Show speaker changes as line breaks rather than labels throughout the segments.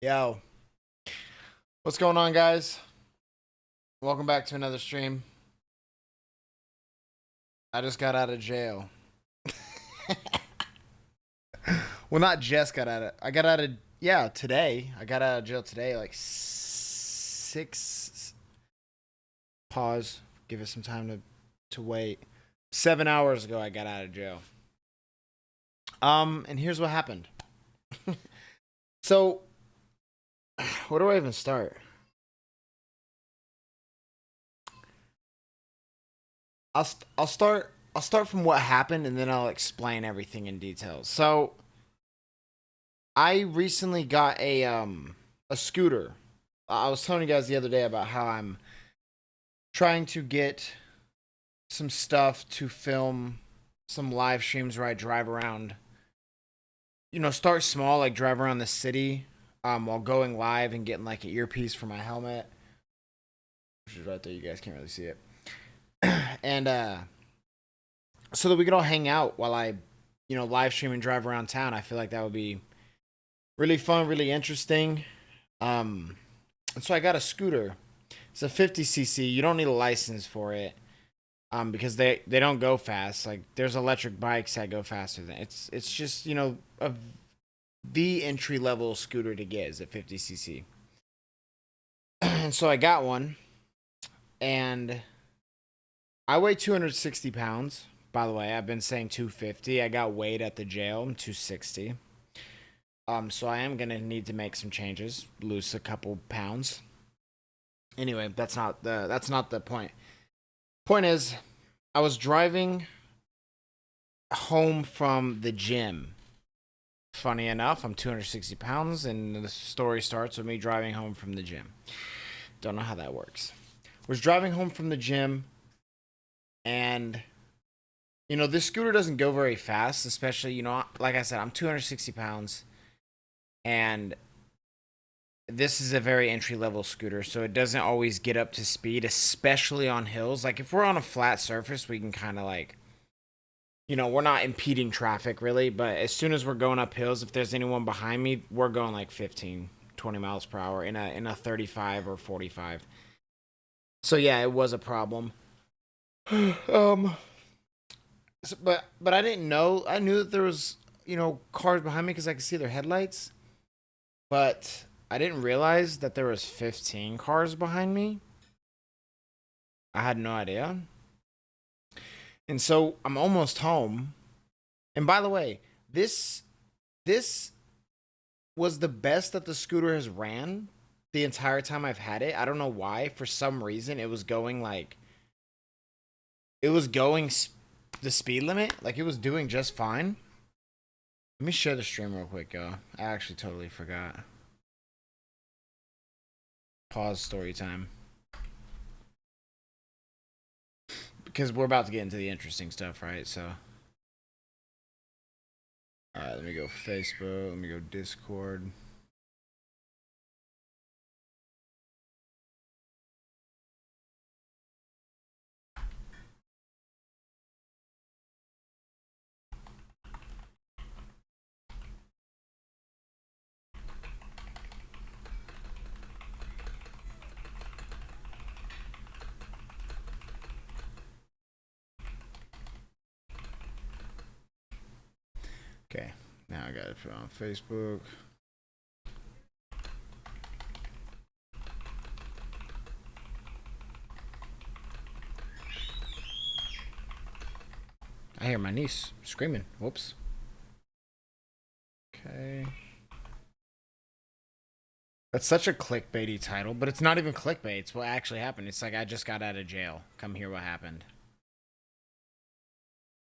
Yo, what's going on, guys? Welcome back to another stream. I just got out of jail. Well, not just got out of. I got out of. Yeah, today. I got out of jail today, like six. Pause. Give it some time to wait. 7 hours ago, I got out of jail. And here's what happened. So, where do I even start? I'll start from what happened, and then I'll explain everything in detail. So I recently got a scooter. I was telling you guys the other day about how I'm trying to get some stuff to film some live streams where I drive around. Start small, like drive around the city, while going live and getting like an earpiece for my helmet, which is right there. You guys can't really see it. And so that we could all hang out while I, live stream and drive around town. I feel like that would be really fun, really interesting. And so I got a scooter. It's a 50cc. You don't need a license for it, because they don't go fast. Like there's electric bikes that go faster than it's just the entry level scooter to get is a 50cc. And so I got one, and I weigh 260 pounds. By the way, I've been saying 250. I got weighed at the jail. I'm 260. So I am gonna need to make some changes, lose a couple pounds. Anyway, that's not the point. Point is, I was driving home from the gym. Funny enough, I'm 260 pounds, and the story starts with me driving home from the gym. Don't know how that works. Was driving home from the gym, and this scooter doesn't go very fast, especially, like I said, I'm 260 pounds, and this is a very entry level scooter, so it doesn't always get up to speed, especially on hills. Like if we're on a flat surface, we can kind of like, we're not impeding traffic really, but as soon as we're going up hills, if there's anyone behind me, we're going like 15, 20 miles per hour in a 35 or 45. So yeah, it was a problem. But I didn't know. I knew that there was, cars behind me because I could see their headlights. But I didn't realize that there was 15 cars behind me. I had no idea. And so I'm almost home. And by the way, this was the best that the scooter has ran the entire time I've had it. I don't know why. For some reason, it was going the speed limit. Like it was doing just fine. Let me share the stream real quick, yo. I actually totally forgot. Pause story time. Because we're about to get into the interesting stuff, right? So. Alright, let me go Facebook. Let me go Discord. Okay, now I gotta put it on Facebook. I hear my niece screaming. Whoops. Okay. That's such a clickbaity title, but it's not even clickbait. It's what actually happened. It's like I just got out of jail. Come hear what happened.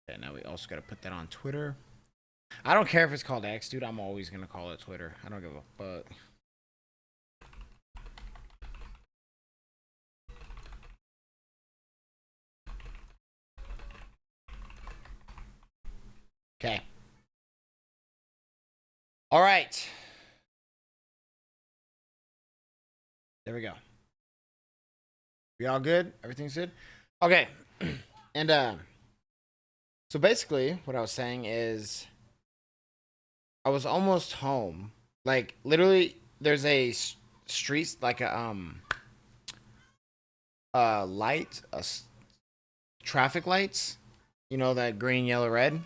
Okay, now we also gotta put that on Twitter. I don't care if it's called X, dude. I'm always gonna call it Twitter. I don't give a fuck. Okay. All right. There we go. We all good? Everything's good? Okay. And so basically what I was saying is I was almost home. Like literally there's a street like a light, traffic lights. You know that green, yellow, red.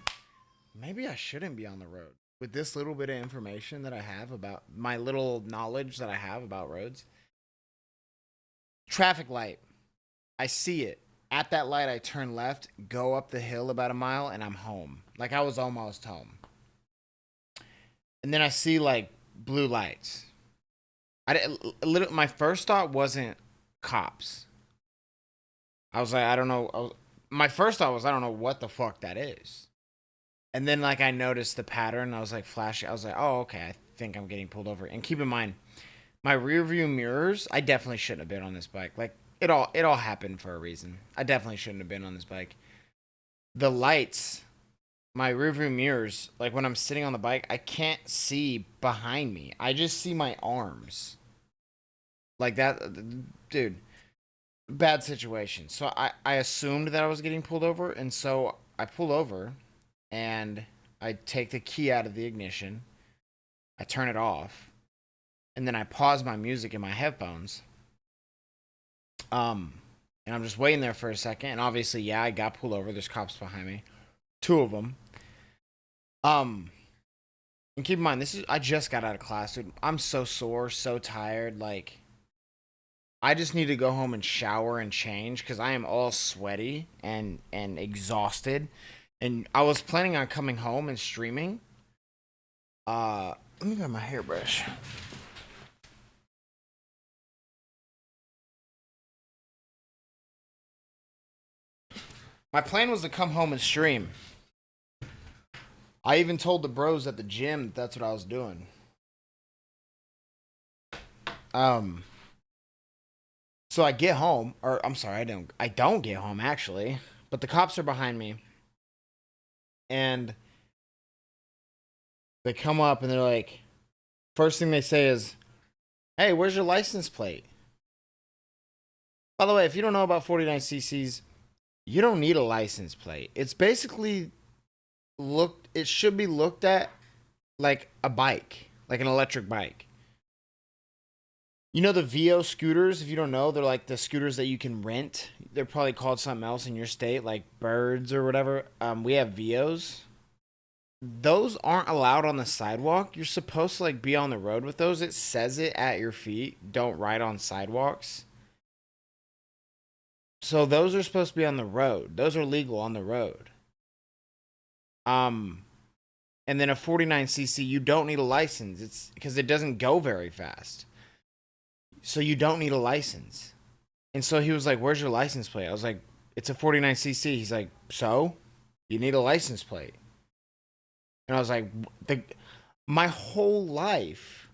Maybe I shouldn't be on the road with this little bit of information that I have about my little knowledge that I have about roads. Traffic light. I see it. At that light, I turn left, go up the hill about a mile, and I'm home. Like I was almost home. And then I see like blue lights. My first thought wasn't cops. I was like, I don't know. My first thought was, I don't know what the fuck that is. And then like I noticed the pattern. I was like flashing. I was like, oh okay, I think I'm getting pulled over. And keep in mind, my rear view mirrors. I definitely shouldn't have been on this bike. Like it all happened for a reason. I definitely shouldn't have been on this bike. The lights, my rear view mirrors. Like when I'm sitting on the bike, I can't see behind me. I just see my arms. Like that, dude. Bad situation. So I assumed that I was getting pulled over, and so I pull over and I take the key out of the ignition. I turn it off, and then I pause my music in my headphones. And I'm just waiting there for a second, and obviously, yeah, I got pulled over. There's cops behind me, two of them. And keep in mind, I just got out of class, dude. I'm so sore, so tired. Like, I just need to go home and shower and change because I am all sweaty and exhausted. And I was planning on coming home and streaming. Let me grab my hairbrush. My plan was to come home and stream. I even told the bros at the gym that's what I was doing. So I get home, or I'm sorry, I don't get home actually, but the cops are behind me. And they come up and they're like, first thing they say is, "Hey, where's your license plate?" By the way, if you don't know about 49cc's, you don't need a license plate. It's basically it should be looked at like a bike, like an electric bike. You know the VO scooters, if you don't know, they're like the scooters that you can rent. They're probably called something else in your state, like birds or whatever. We have VOs. Those aren't allowed on the sidewalk. You're supposed to like be on the road with those. It says it at your feet. Don't ride on sidewalks. So those are supposed to be on the road. Those are legal on the road. And then a 49cc, you don't need a license. It's because it doesn't go very fast. So you don't need a license. And so he was like, "Where's your license plate?" I was like, "It's a 49cc." He's like, "So? You need a license plate." And I was like, my whole life,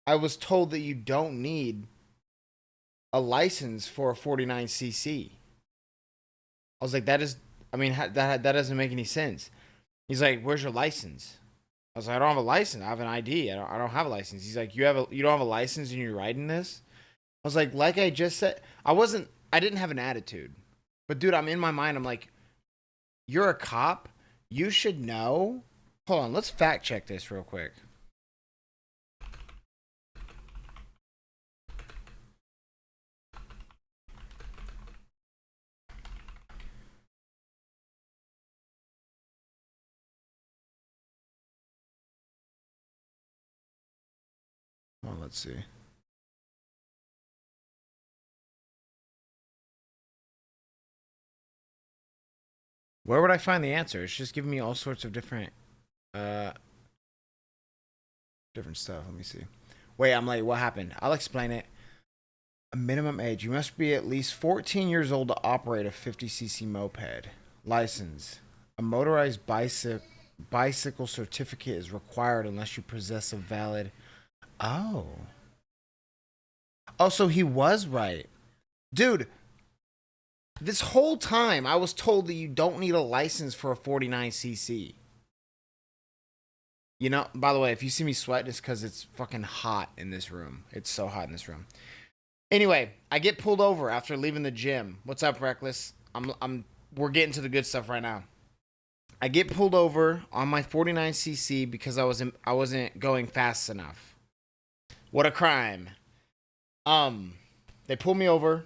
I was told that you don't need a license for a 49cc. I was like, that doesn't make any sense. He's like, "Where's your license?" I was like, "I don't have a license. I have an ID. I don't have a license." He's like, you don't have a license and you're riding this?" I was like I just said, I didn't have an attitude. But dude, I'm in my mind, I'm like, you're a cop. You should know. Hold on, let's fact check this real quick. Well, let's see. Where would I find the answer? It's just giving me all sorts of different stuff. Let me see. Wait, I'm like, what happened? I'll explain it. A minimum age. You must be at least 14 years old to operate a 50cc moped. License. A motorized bicycle certificate is required unless you possess a valid. Oh. Oh, so he was right. Dude, this whole time I was told that you don't need a license for a 49cc. You know, by the way, if you see me sweat, it's because it's fucking hot in this room. It's so hot in this room. Anyway, I get pulled over after leaving the gym. What's up, Reckless? We're getting to the good stuff right now. I get pulled over on my 49cc because I wasn't going fast enough. What a crime. They pulled me over.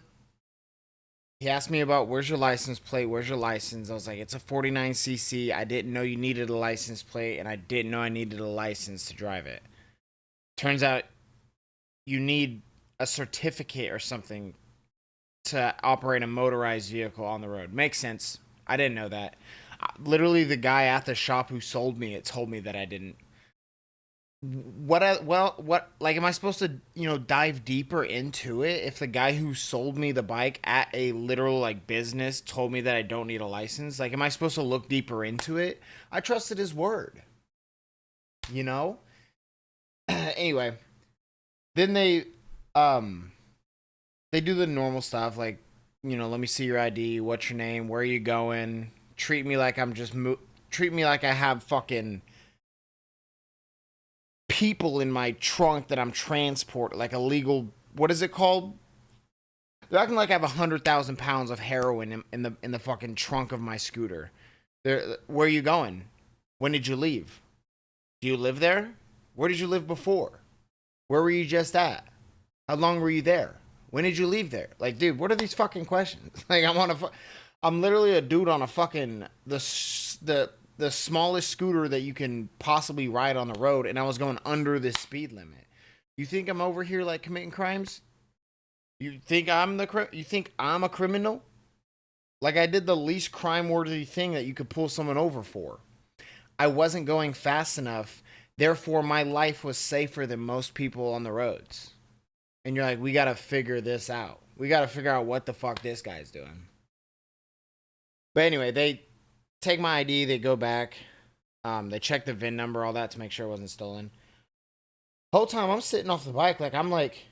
He asked me about where's your license plate? Where's your license? I was like, it's a 49cc. I didn't know you needed a license plate, and I didn't know I needed a license to drive it. Turns out you need a certificate or something to operate a motorized vehicle on the road. Makes sense. I didn't know that. Literally, the guy at the shop who sold me it told me that I didn't. What like am I supposed to, dive deeper into it if the guy who sold me the bike at a literal like business told me that I don't need a license? Like, am I supposed to look deeper into it? I trusted his word, you know? Anyway, then they do the normal stuff like, let me see your ID, what's your name, where are you going? Treat me like treat me like I have fucking people in my trunk that I'm transporting, like illegal. What is it called? They're acting like I have 100,000 pounds of heroin in the fucking trunk of my scooter. Where are you going? When did you leave? Do you live there? Where did you live before? Where were you just at? How long were you there? When did you leave there? Like, dude, what are these fucking questions? Like, I'm literally a dude on a fucking the smallest scooter that you can possibly ride on the road, and I was going under the speed limit. You think I'm over here like committing crimes? You think I'm a criminal? Like, I did the least crime worthy thing that you could pull someone over for. I wasn't going fast enough, therefore my life was safer than most people on the roads. And you're like, we gotta figure this out. We gotta figure out what the fuck this guy's doing. But anyway, they take my ID, they go back, they check the VIN number, all that to make sure it wasn't stolen. Whole time I'm sitting off the bike, I'm like,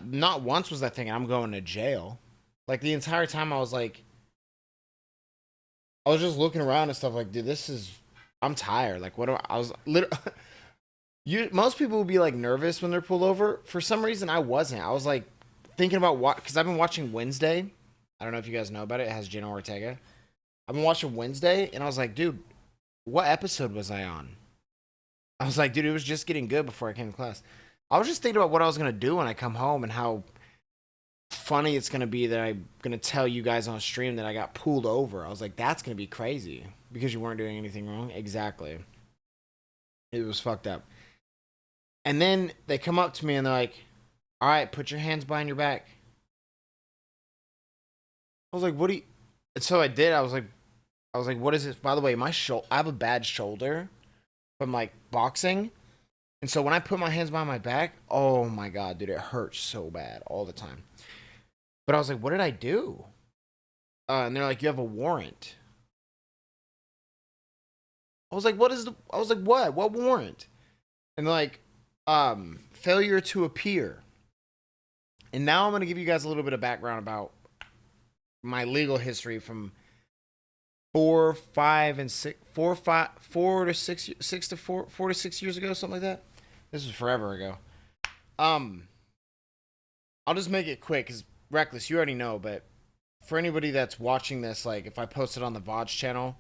not once was I thinking I'm going to jail. Like, the entire time I was like, I was just looking around and stuff like, dude, I'm tired. Like, what do I was literally. Most people would be like nervous when they're pulled over. For some reason, I wasn't. I was like thinking about what, because I've been watching Wednesday. I don't know if you guys know about it. It has Jenna Ortega. I've been watching Wednesday, and I was like, dude, what episode was I on? I was like, dude, it was just getting good before I came to class. I was just thinking about what I was going to do when I come home and how funny it's going to be that I'm going to tell you guys on stream that I got pulled over. I was like, that's going to be crazy because you weren't doing anything wrong. Exactly. It was fucked up. And then they come up to me and they're like, all right, put your hands behind your back. I was like, what do you... And so I did. I was like, what is this? By the way, I have a bad shoulder from like boxing. And so when I put my hands behind my back, oh my God, dude, it hurts so bad all the time. But I was like, what did I do? And they're like, you have a warrant. I was like, what? What warrant? And they're like, failure to appear. And now I'm going to give you guys a little bit of background about my legal history from 4 to 6 years ago, something like that. This was forever ago. I'll just make it quick because Reckless, you already know, but for anybody that's watching this, like if I post it on the VODs channel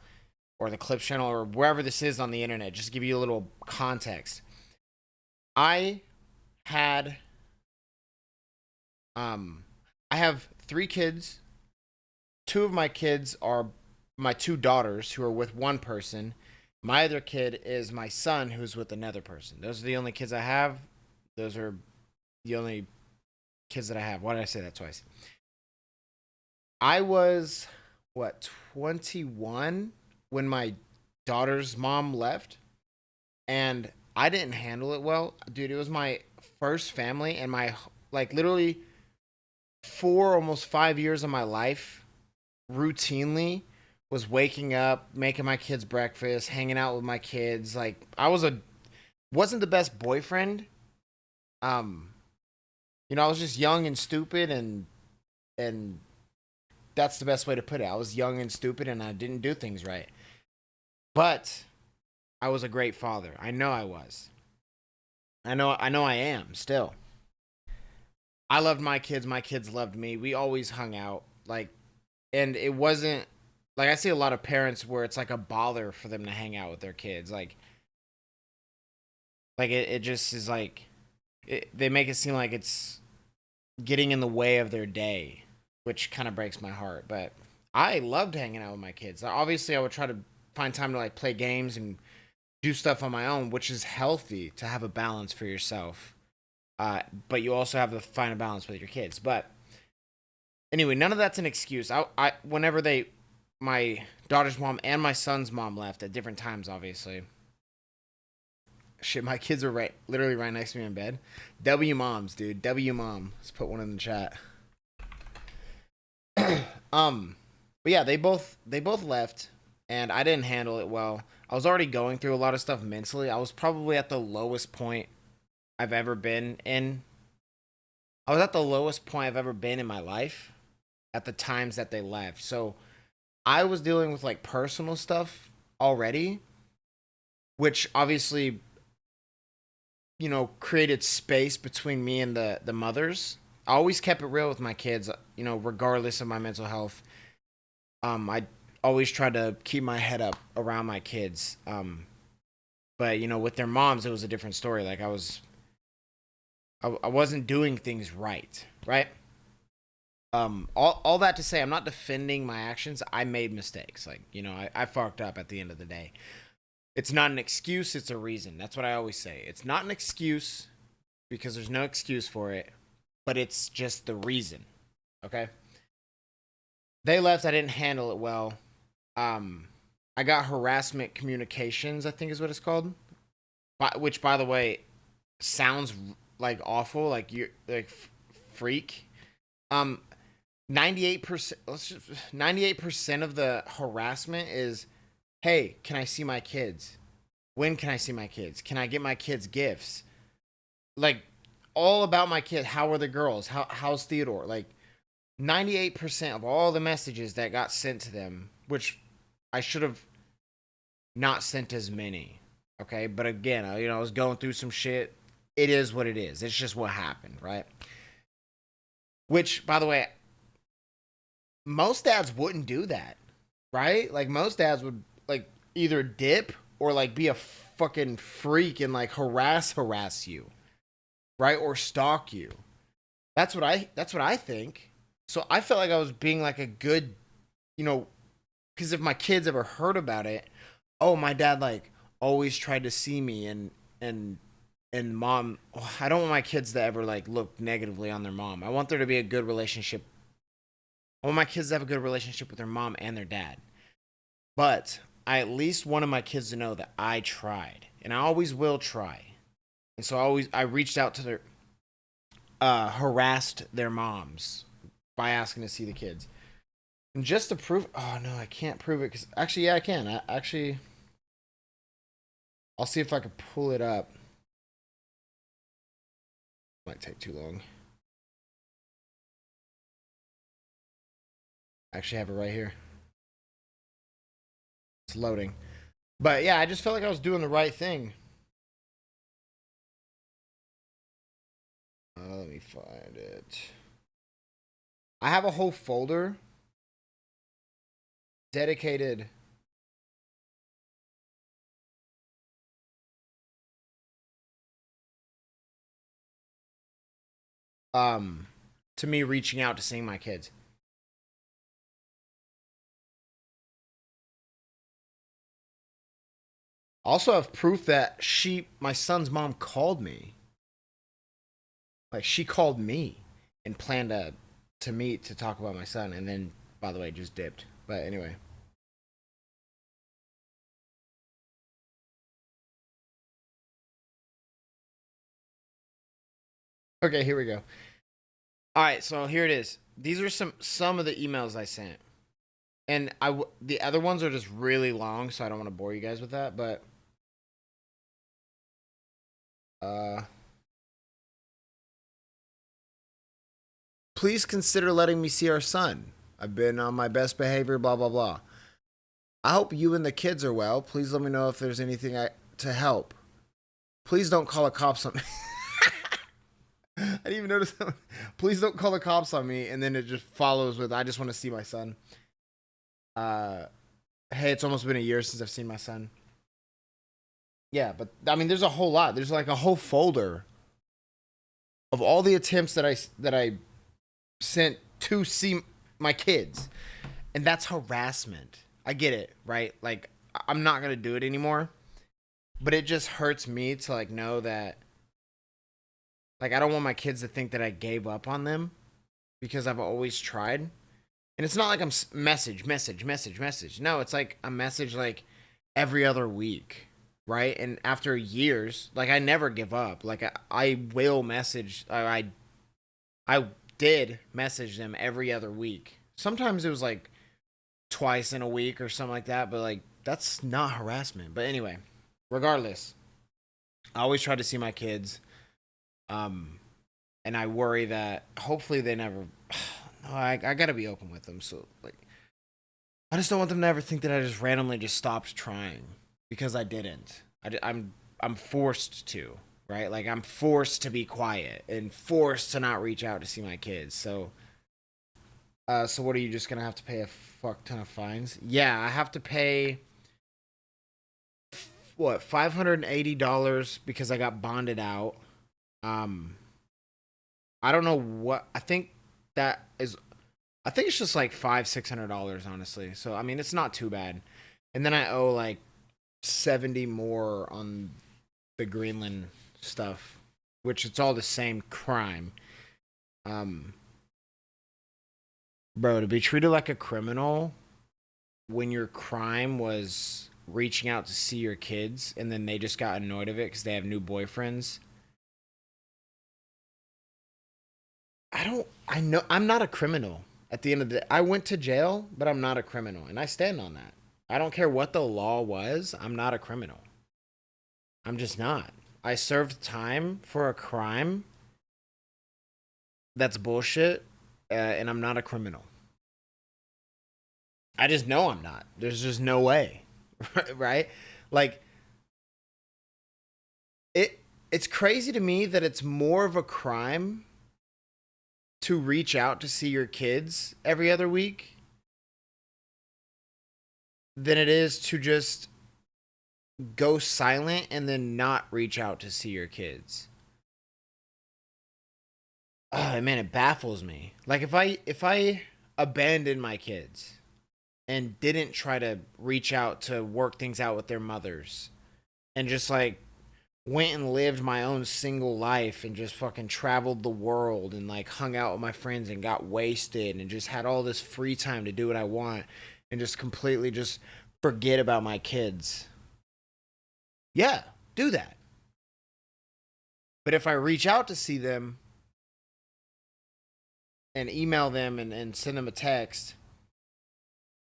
or the Clips channel or wherever this is on the internet, just to give you a little context. I have 3 kids. 2 of my kids are my 2 daughters who are with one person. My other kid is my son who's with another person. Those are the only kids I have. Those are the only kids that I have. Why did I say that twice? I was, 21 when my daughter's mom left. And I didn't handle it well. Dude, it was my first family and my, literally 4, almost 5 years of my life routinely was waking up, making my kids breakfast, hanging out with my kids. Like, wasn't the best boyfriend. I was just young and stupid and that's the best way to put it. I was young and stupid and I didn't do things right. But I was a great father. I know I was. I know I am still. I loved my kids loved me. We always hung out. And it wasn't like, I see a lot of parents where it's like a bother for them to hang out with their kids. Like it just is like, they make it seem like it's getting in the way of their day, which kind of breaks my heart. But I loved hanging out with my kids. Obviously, I would try to find time to like play games and do stuff on my own, which is healthy to have a balance for yourself. But you also have to find a balance with your kids. But anyway, none of that's an excuse. Whenever my daughter's mom and my son's mom left at different times, obviously. Shit, my kids are literally right next to me in bed. W moms, dude. W mom. Let's put one in the chat. But yeah, they both left, and I didn't handle it well. I was already going through a lot of stuff mentally. I was probably at the lowest point I've ever been in. I was at the lowest point I've ever been in my life at the times that they left. So I was dealing with like personal stuff already, which obviously, created space between me and the mothers. I always kept it real with my kids, regardless of my mental health. I always tried to keep my head up around my kids. But with their moms, it was a different story. Like I wasn't doing things right, right? All that to say, I'm not defending my actions. I made mistakes. Like, I fucked up at the end of the day. It's not an excuse, it's a reason. That's what I always say. It's not an excuse because there's no excuse for it, but it's just the reason. Okay? They left, I didn't handle it well. I got harassment communications, I think is what it's called. Which, by the way, sounds like awful, like you're like freak. 98%, 98% of the harassment is, hey, can I see my kids? When can I see my kids? Can I get my kids gifts? Like, all about my kid. How are the girls? How's Theodore? Like, 98% of all the messages that got sent to them, which I should have not sent as many. Okay, but again, I was going through some shit. It is what it is. It's just what happened, right? Which, by the way, most dads wouldn't do that, right? Like most dads would like either dip or like be a fucking freak and like harass you, right? Or stalk you. That's what I think. So I felt like I was being like a good, because if my kids ever heard about it, oh, my dad like always tried to see me and mom. I don't want my kids to ever like look negatively on their mom. I want there to be a good relationship. I want my kids to have a good relationship with their mom and their dad. But I at least wanted my kids to know that I tried, and I always will try. And so I reached out to their harassed their moms by asking to see the kids. And just to prove, oh no, I can't prove it because actually, yeah, I can. I'll see if I can pull it up. Might take too long. I actually have it right here. It's loading. But yeah, I just felt like I was doing the right thing. Let me find it. I have a whole folder dedicated to me reaching out to seeing my kids. Also have proof that my son's mom called me. Like she called me and planned to meet to talk about my son, and then by the way just dipped. But anyway. Okay, here we go. All right, so here it is. These are some of the emails I sent. And the other ones are just really long, so I don't want to bore you guys with that, but please consider letting me see our son. I've been on my best behavior, blah blah blah. I hope you and the kids are well. Please let me know if there's anything to help. Please don't call the cops on me. I didn't even notice that. Please don't call the cops on me, and then it just follows with I just want to see my son. Hey, it's almost been a year since I've seen my son. Yeah, but I mean there's a whole lot. There's like a whole folder of all the attempts that I sent to see my kids, and that's harassment. I get it, right? Like, I'm not gonna do it anymore, but it just hurts me to like know that, like, I don't want my kids to think that I gave up on them because I've always tried. And it's not like I'm message. No, it's like a message like every other week, right? And after years, like, I never give up. Like, I will message. I did message them every other week. Sometimes it was like twice in a week or something like that, but like, that's not harassment. But anyway, regardless, I always try to see my kids. And I worry that hopefully they never. No, I gotta be open with them. So like, I just don't want them to ever think that I just randomly just stopped trying because I didn't. I'm forced to, right? Like, I'm forced to be quiet and forced to not reach out to see my kids. So, so what are you just gonna have to pay a fuck ton of fines? Yeah, I have to pay what, $580 because I got bonded out. I don't know what I think that is. I think it's just like $500-$600, honestly. So I mean, it's not too bad. And then I owe like 70 more on the Greenland stuff, which it's all the same crime. Bro, to be treated like a criminal when your crime was reaching out to see your kids and then they just got annoyed of it because they have new boyfriends. I know I'm not a criminal at the end of the day. I went to jail, but I'm not a criminal. And I stand on that. I don't care what the law was. I'm not a criminal. I'm just not. I served time for a crime that's bullshit, and I'm not a criminal. I just know I'm not. There's just no way, right? Like, it's crazy to me that it's more of a crime to reach out to see your kids every other week than it is to just go silent and then not reach out to see your kids. Oh man, it baffles me. Like, if I abandoned my kids and didn't try to reach out to work things out with their mothers and just like went and lived my own single life and just fucking traveled the world and like hung out with my friends and got wasted and just had all this free time to do what I want and just completely just forget about my kids. Yeah, do that. But if I reach out to see them and email them and send them a text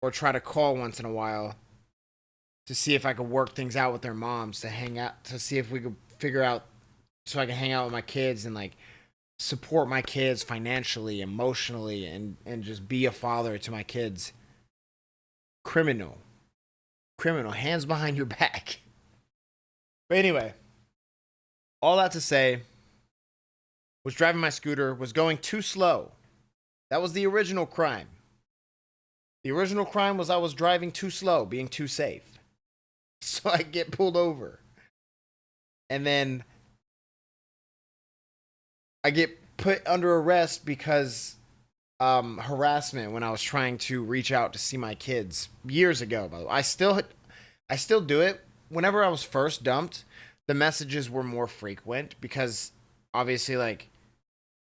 or try to call once in a while to see if I could work things out with their moms to hang out, to see if we could figure out so I can hang out with my kids and like support my kids financially, emotionally, and just be a father to my kids. Criminal. Criminal. Hands behind your back. But anyway, all that to say, was driving my scooter, was going too slow. That was the original crime. The original crime was I was driving too slow, being too safe. So I get pulled over. And then I get put under arrest because harassment when I was trying to reach out to see my kids years ago. By the way, I still do it. Whenever I was first dumped, the messages were more frequent because obviously, like,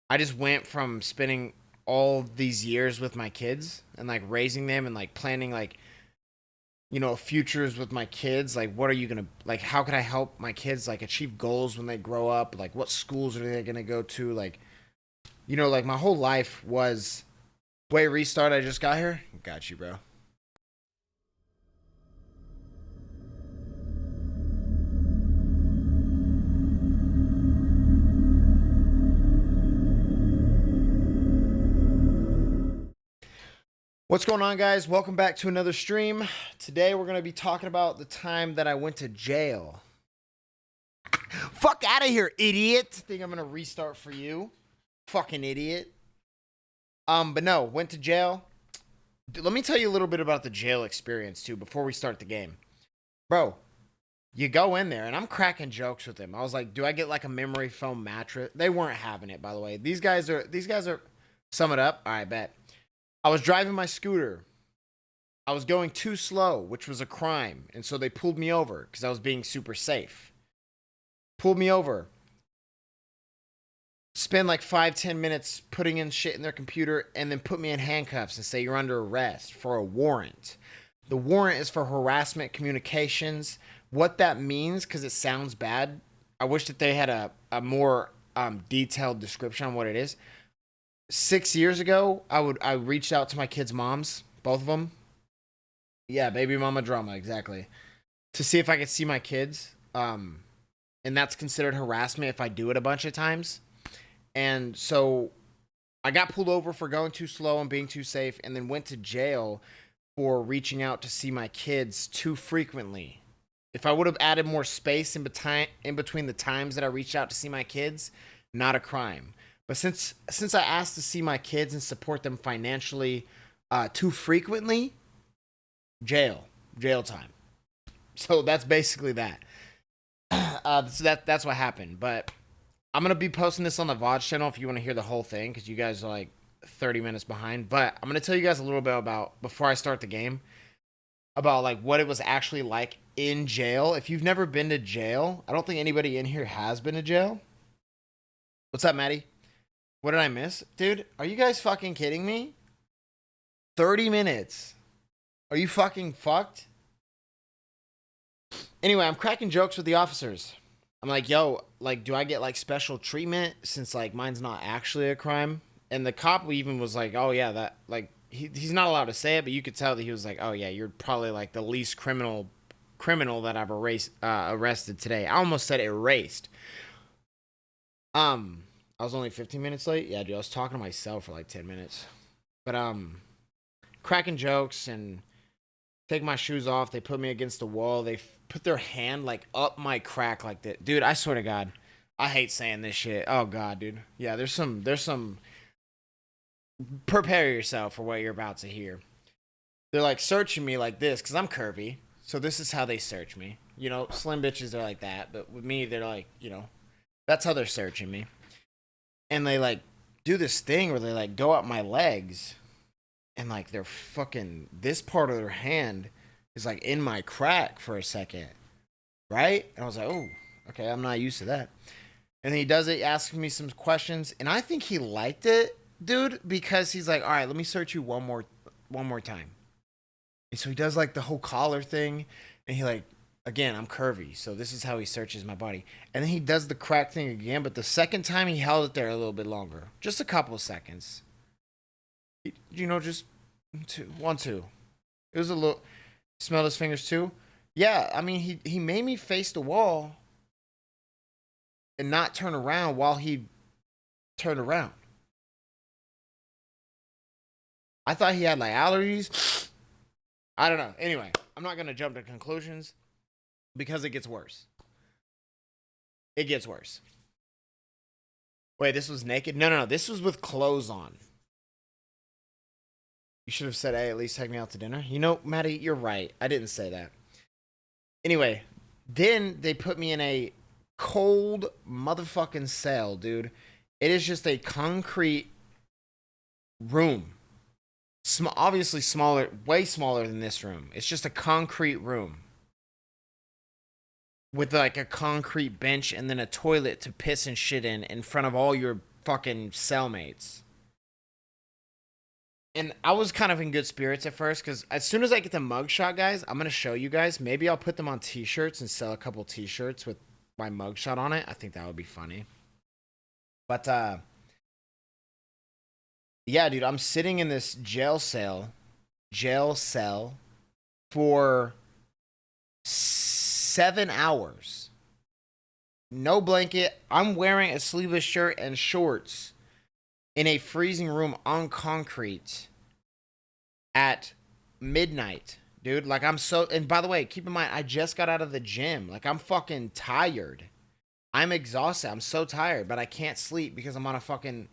I just went from spending all these years with my kids and like raising them and like planning like, you know, futures with my kids. Like, what are you gonna, like, how can I help my kids like achieve goals when they grow up? Like, what schools are they gonna go to? Like, you know, like my whole life was, wait, restart, I just got here. Got you, bro. What's going on, guys? Welcome back to another stream. Today we're going to be talking about the time that I went to jail. Fuck out of here, idiot. Think I'm going to restart for you? Fucking idiot. But no, went to jail. Let me tell you a little bit about the jail experience too before we start the game. Bro, You go in there, and I'm cracking jokes with them. I was like, "Do I get like a memory foam mattress?" They weren't having it, by the way. These guys are. Sum it up. All right, bet. I was driving my scooter. I was going too slow, which was a crime, and so they pulled me over because I was being super safe. Pulled me over. Spend like 5-10 minutes putting in shit in their computer, and then put me in handcuffs and say you're under arrest for a warrant. The warrant is for harassment communications. What that means, because it sounds bad, I wish that they had a more detailed description on what it is. 6 years ago, I reached out to my kids' moms, both of them. Yeah, baby mama drama, exactly. To see if I could see my kids. And that's considered harassment if I do it a bunch of times. And so I got pulled over for going too slow and being too safe, and then went to jail for reaching out to see my kids too frequently. If I would have added more space in between the times that I reached out to see my kids, not a crime. But since I asked to see my kids and support them financially too frequently, jail time. So that's basically that. So that's what happened. But I'm gonna be posting this on the VOD channel if you want to hear the whole thing, because you guys are like 30 minutes behind. But I'm gonna tell you guys a little bit about, before I start the game, about like what it was actually like in jail. If you've never been to jail, I don't think anybody in here has been to jail. What's up, Maddie? What did I miss? Dude, are you guys fucking kidding me? 30 minutes. Are you fucking fucked? Anyway, I'm cracking jokes with the officers. I'm like, yo, like, do I get like special treatment since like mine's not actually a crime? And the cop even was like, oh yeah, that like he's not allowed to say it, but you could tell that he was like, oh yeah, you're probably like the least criminal that I've arrested today. I almost said erased. I was only 15 minutes late. Yeah, dude, I was talking to myself for like 10 minutes. But cracking jokes and take my shoes off. They put me against the wall. They put their hand like up my crack like that. Dude, I swear to God, I hate saying this shit. Oh God, dude. Yeah, there's some. Prepare yourself for what you're about to hear. They're like searching me like this because I'm curvy. So this is how they search me. You know, slim bitches are like that, but with me, they're like, you know, that's how they're searching me. And they like do this thing where they like go up my legs, and like they're fucking, this part of their hand is like in my crack for a second, right? And I was like, oh, okay, I'm not used to that. And then he does it, asking me some questions, and I think he liked it, dude, because he's like, all right, let me search you one more time. And so he does like the whole collar thing, and he like, again, I'm curvy, so this is how he searches my body. And then he does the crack thing again, but the second time he held it there a little bit longer, just a couple of seconds. You know, just two. It was a little. Smell his fingers too. Yeah, I mean, he made me face the wall and not turn around while he turned around. I thought he had like allergies. I don't know. Anyway, I'm not gonna jump to conclusions because it gets worse. It gets worse. Wait, this was naked? No. This was with clothes on. You should have said, hey, at least take me out to dinner. You know, Maddie, you're right. I didn't say that. Anyway, then they put me in a cold motherfucking cell, dude. It is just a concrete room. Obviously smaller, way smaller than this room. It's just a concrete room with like a concrete bench and then a toilet to piss and shit in front of all your fucking cellmates. And I was kind of in good spirits at first because as soon as I get the mugshot, guys, I'm going to show you guys. Maybe I'll put them on t-shirts and sell a couple t-shirts with my mugshot on it. I think that would be funny. But, yeah, dude, I'm sitting in this jail cell for 7 hours. No blanket. I'm wearing a sleeveless shirt and shorts in a freezing room on concrete at midnight, dude. Like, I'm so, and by the way, keep in mind, I just got out of the gym. Like, I'm fucking tired. I'm exhausted. I'm so tired, but I can't sleep because I'm on a fucking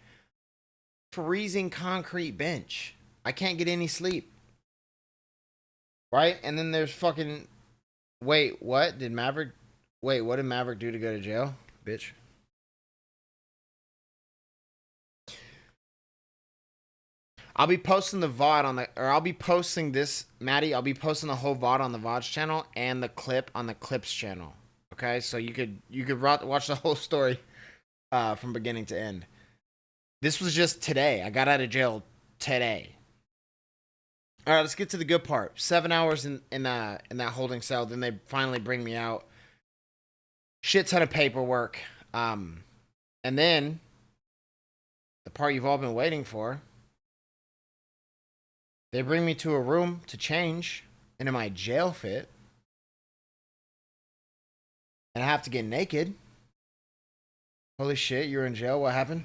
freezing concrete bench. I can't get any sleep. Right? And then there's fucking Wait, what did Mavrck? Wait, what did Mavrck do to go to jail, bitch? I'll be posting the VOD on the, or I'll be posting this, Maddie. I'll be posting the whole VOD on the VOD's channel and the clip on the Clips channel. Okay, so you could watch the whole story from beginning to end. This was just today. I got out of jail today. All right, let's get to the good part. 7 hours in that holding cell. Then they finally bring me out. Shit ton of paperwork. And then the part you've all been waiting for. They bring me to a room to change into my jail fit. And I have to get naked. Holy shit, you're in jail. What happened?